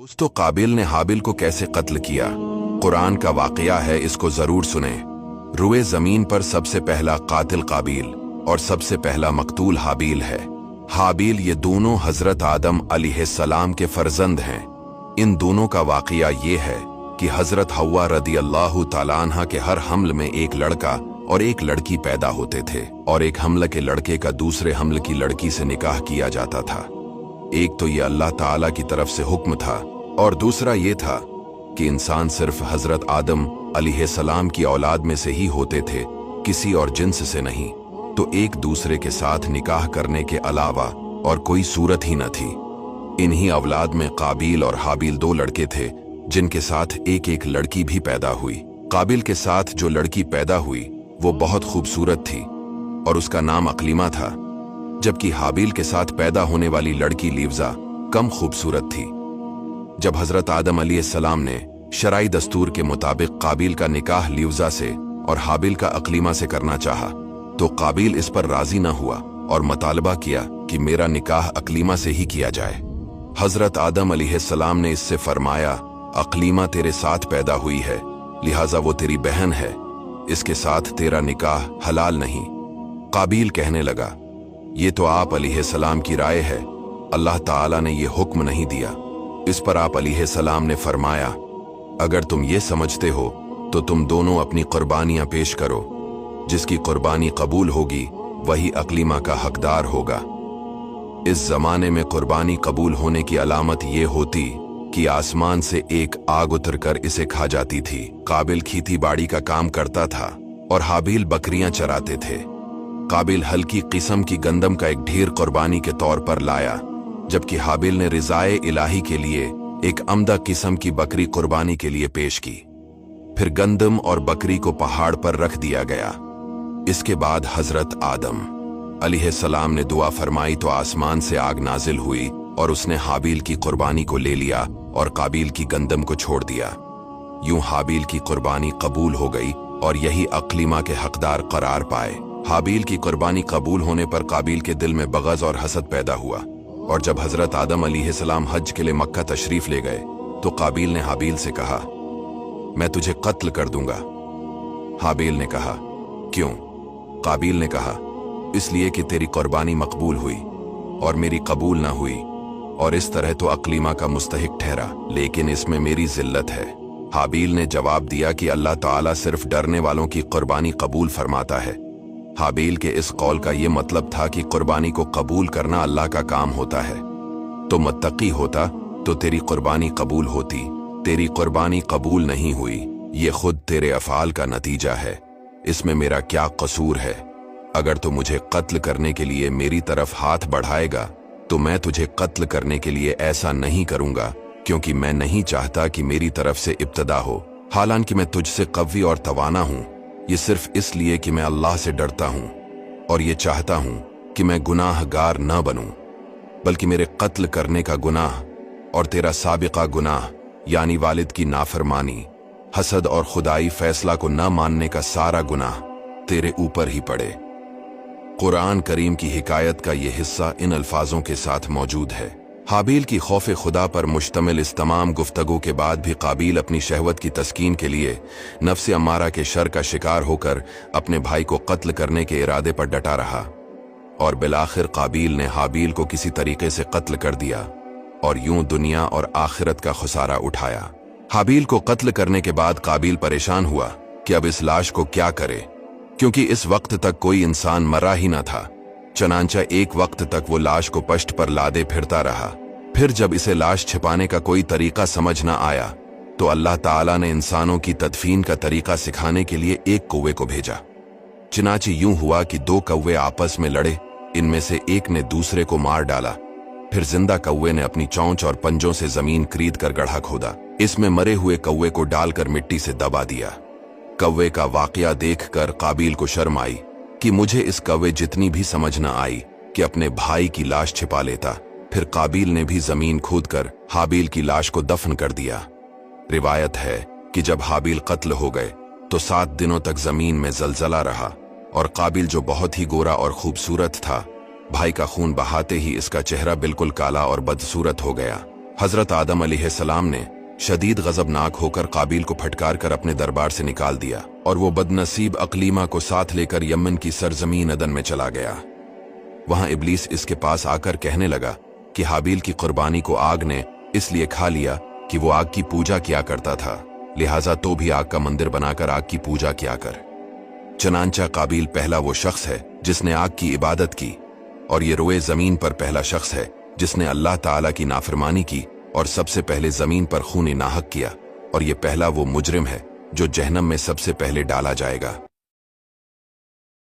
दोस्तों, काबिल ने हाबिल को कैसे कत्ल किया? कुरान का वाकया है, इसको जरूर सुने। रुए जमीन पर सबसे पहला कातिल काबिल और सबसे पहला मकतूल हाबिल है। हाबिल ये दोनों हजरत आदम अलैहिस्सलाम के फर्जंद हैं। इन दोनों का वाकया ये है कि हजरत हव्वा रदी अल्लाह तआला अन्हा के हर हमल में एक लड़का और एक लड़की पैदा होते थे, और एक हमल के लड़के का दूसरे हमल की लड़की से निकाह किया जाता था। एक तो ये अल्लाह ताला की तरफ से हुक्म था, और दूसरा ये था कि इंसान सिर्फ हजरत आदम अलैहिस्सलाम की औलाद में से ही होते थे, किसी और जिन्स से नहीं। तो एक दूसरे के साथ निकाह करने के अलावा और कोई सूरत ही न थी। इन्हीं औलाद में काबिल और हाबिल दो लड़के थे, जिनके साथ एक एक लड़की भी पैदा हुई। काबिल के साथ जो लड़की पैदा हुई वो बहुत खूबसूरत थी और उसका नाम अकलीमा था, जबकि हाबिल के साथ पैदा होने वाली लड़की लीवजा कम खूबसूरत थी। जब हजरत आदम अलैहिस्सलाम ने शरई दस्तूर के मुताबिक काबिल का निकाह लीवजा से और हाबिल का अकलीमा से करना चाहा, तो काबिल इस पर राजी न हुआ और मुतालबा किया कि मेरा निकाह अकलीमा से ही किया जाए। हजरत आदम अलैहिस्सलाम ने इससे फरमाया, अकलीमा तेरे साथ पैदा हुई है, लिहाजा वो तेरी बहन है, इसके साथ तेरा निकाह हलाल नहीं। काबिल कहने लगा, ये तो आप अलैहिस्सलाम की राय है, अल्लाह ताला ने ये हुक्म नहीं दिया। इस पर आप अलैहिस्सलाम ने फरमाया, अगर तुम ये समझते हो तो तुम दोनों अपनी कुर्बानियां पेश करो, जिसकी कुर्बानी कबूल होगी वही अकलीमा का हकदार होगा। इस जमाने में कुर्बानी कबूल होने की अलामत ये होती कि आसमान से एक आग उतरकर इसे खा जाती थी। काबिल खेती बाड़ी का काम करता था और हाबिल बकरियां चराते थे। काबिल हल्की किस्म की गंदम का एक ढेर कुर्बानी के तौर पर लाया, जबकि हाबिल ने रिजाए इलाही के लिए एक अमदा किस्म की बकरी कुर्बानी के लिए पेश की। फिर गंदम और बकरी को पहाड़ पर रख दिया गया। इसके बाद हजरत आदम अलैहिस्सलाम ने दुआ फरमाई तो आसमान से आग नाजिल हुई और उसने हाबिल की कुर्बानी को ले लिया और काबिल की गंदम को छोड़ दिया। यूं हाबिल की कुर्बानी कबूल हो गई और यही अकलीमा के हकदार करार पाए। हाबिल की कुर्बानी कबूल होने पर काबिल के दिल में बग़ज़ और हसद पैदा हुआ, और जब हजरत आदम अलैहिस्सलाम हज के लिए मक्का तशरीफ ले गए तो काबिल ने हाबिल से कहा, मैं तुझे कत्ल कर दूंगा। हाबिल ने कहा, क्यों? काबिल ने कहा, इसलिए कि तेरी कुर्बानी मकबूल हुई और मेरी कबूल ना हुई, और इस तरह तो अकलीमा का मुस्तहिक ठहरा, लेकिन इसमें मेरी जिल्लत है। हाबिल ने जवाब दिया कि अल्लाह ताला सिर्फ डरने वालों की कुर्बानी कबूल फरमाता है। हाबिल के इस कौल का ये मतलब था कि कुर्बानी को कबूल करना अल्लाह का काम होता है। तो मुत्तकी होता तो तेरी कुर्बानी कबूल होती। तेरी कुर्बानी कबूल नहीं हुई, ये खुद तेरे अफ़ाल का नतीजा है। इसमें मेरा क्या कसूर है? अगर तू मुझे कत्ल करने के लिए मेरी तरफ हाथ बढ़ाएगा तो मैं तुझे कत्ल करने के लिए ऐसा नहीं करूंगा, क्योंकि मैं नहीं चाहता कि मेरी तरफ से इब्तदा हो। हालांकि मैं तुझसे कवी और तवाना हूं, ये सिर्फ इसलिए कि मैं अल्लाह से डरता हूं और ये चाहता हूं कि मैं गुनाहगार न बनूं, बल्कि मेरे कत्ल करने का गुनाह और तेरा साबिका गुनाह यानी वालिद की नाफरमानी, हसद और खुदाई फैसला को न मानने का सारा गुनाह तेरे ऊपर ही पड़े। कुरान करीम की हिकायत का ये हिस्सा इन अल्फाजों के साथ मौजूद है। हाबिल की खौफ खुदा पर मुश्तमिल इस तमाम गुफ्तगू के बाद भी काबिल अपनी शहवत की तस्कीन के लिए नफ्स अम्मारा के शर का शिकार होकर अपने भाई को कत्ल करने के इरादे पर डटा रहा, और बिलाखिर काबिल ने हाबिल को किसी तरीके से कत्ल कर दिया और यूं दुनिया और आखिरत का खुसारा उठाया। हाबिल को कत्ल करने के बाद काबिल परेशान हुआ कि अब इस लाश को क्या करे, क्योंकि इस वक्त तक कोई इंसान मरा ही न था। चनांचा एक वक्त तक वो लाश को पश्त पर लादे फिरता रहा। फिर जब इसे लाश छिपाने का कोई तरीका समझ न आया तो अल्लाह ताला ने इंसानों की तदफीन का तरीका सिखाने के लिए एक कौवे को भेजा। चनांचे यूं हुआ कि दो कौवे आपस में लड़े, इनमें से एक ने दूसरे को मार डाला। फिर जिंदा कौवे ने अपनी चोंच और पंजों से जमीन खरीद कर गड्ढा खोदा, इसमें मरे हुए कौवे को डालकर मिट्टी से दबा दिया। कौवे का वाकया देखकर काबिल को शर्म आई कि मुझे इस कौवे जितनी भी समझ न आई कि अपने भाई की लाश छिपा लेता। फिर काबिल ने भी जमीन खोदकर हाबिल की लाश को दफन कर दिया। रिवायत है कि जब हाबिल कत्ल हो गए तो 7 दिनों तक जमीन में जलजला रहा, और काबिल जो बहुत ही गोरा और खूबसूरत था, भाई का खून बहाते ही इसका चेहरा बिल्कुल काला और बदसूरत हो गया। हजरत आदम अलैहिस्सलाम ने शदीद गजबनाक होकर काबिल को फटकार कर अपने दरबार से निकाल दिया और वो बदनसीब अकलीमा को साथ लेकर यमन की सरजमीन अदन में चला गया। वहां इब्लीस इसके पास आकर कहने लगा कि हाबील की कुर्बानी को आग ने इसलिए खा लिया कि वो आग की पूजा किया करता था, लिहाजा तो भी आग का मंदिर बनाकर आग की पूजा किया कर। चनांचा काबिल पहला वो शख्स है जिसने आग की इबादत की, और ये रोए जमीन पर पहला शख्स है जिसने अल्लाह ताला की नाफरमानी की और सबसे पहले जमीन पर खून नाहक किया, और ये पहला वो मुजरिम है जो जहन्नम में सबसे पहले डाला जाएगा।